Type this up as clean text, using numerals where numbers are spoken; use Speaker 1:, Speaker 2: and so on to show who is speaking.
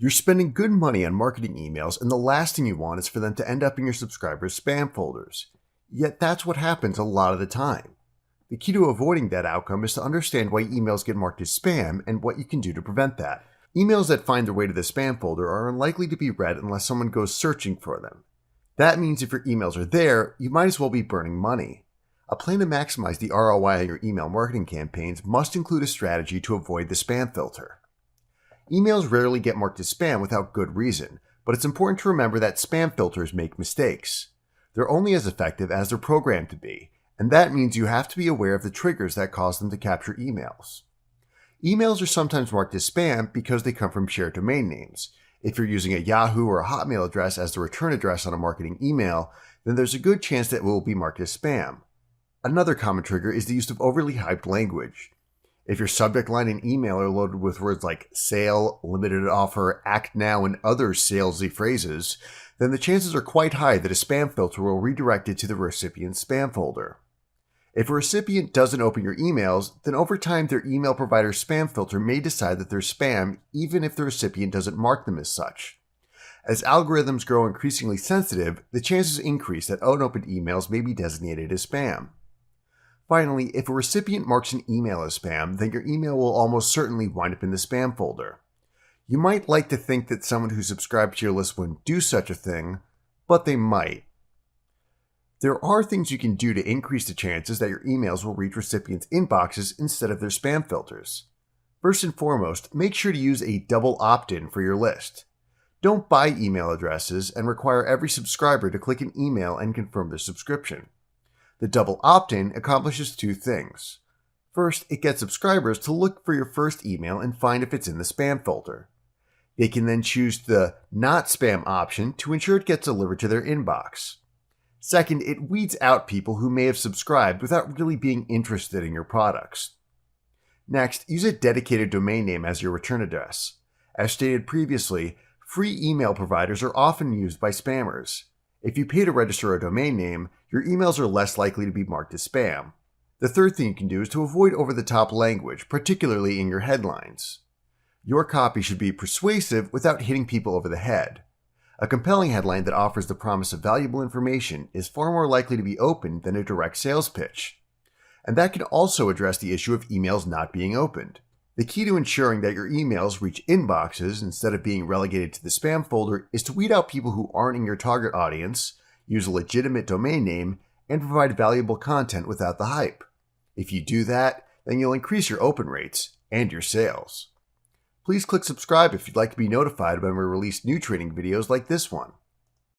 Speaker 1: You're spending good money on marketing emails, and the last thing you want is for them to end up in your subscribers' spam folders. Yet that's what happens a lot of the time. The key to avoiding that outcome is to understand why emails get marked as spam and what you can do to prevent that. Emails that find their way to the spam folder are unlikely to be read unless someone goes searching for them. That means if your emails are there, you might as well be burning money. A plan to maximize the ROI on your email marketing campaigns must include a strategy to avoid the spam filter. Emails rarely get marked as spam without good reason, but it's important to remember that spam filters make mistakes. They're only as effective as they're programmed to be, and that means you have to be aware of the triggers that cause them to capture emails. Emails are sometimes marked as spam because they come from shared domain names. If you're using a Yahoo or a Hotmail address as the return address on a marketing email, then there's a good chance that it will be marked as spam. Another common trigger is the use of overly hyped language. If your subject line and email are loaded with words like sale, limited offer, act now, and other salesy phrases, then the chances are quite high that a spam filter will redirect it to the recipient's spam folder. If a recipient doesn't open your emails, then over time their email provider's spam filter may decide that they're spam even if the recipient doesn't mark them as such. As algorithms grow increasingly sensitive, the chances increase that unopened emails may be designated as spam. Finally, if a recipient marks an email as spam, then your email will almost certainly wind up in the spam folder. You might like to think that someone who subscribed to your list wouldn't do such a thing, but they might. There are things you can do to increase the chances that your emails will reach recipients' inboxes instead of their spam filters. First and foremost, make sure to use a double opt-in for your list. Don't buy email addresses and require every subscriber to click an email and confirm their subscription. The double opt-in accomplishes two things. First, it gets subscribers to look for your first email and find if it's in the spam folder. They can then choose the not spam option to ensure it gets delivered to their inbox. Second, it weeds out people who may have subscribed without really being interested in your products. Next, use a dedicated domain name as your return address. As stated previously, free email providers are often used by spammers. If you pay to register a domain name, your emails are less likely to be marked as spam. The third thing you can do is to avoid over-the-top language, particularly in your headlines. Your copy should be persuasive without hitting people over the head. A compelling headline that offers the promise of valuable information is far more likely to be opened than a direct sales pitch. And that can also address the issue of emails not being opened. The key to ensuring that your emails reach inboxes instead of being relegated to the spam folder is to weed out people who aren't in your target audience, use a legitimate domain name, and provide valuable content without the hype. If you do that, then you'll increase your open rates and your sales. Please click subscribe if you'd like to be notified when we release new training videos like this one.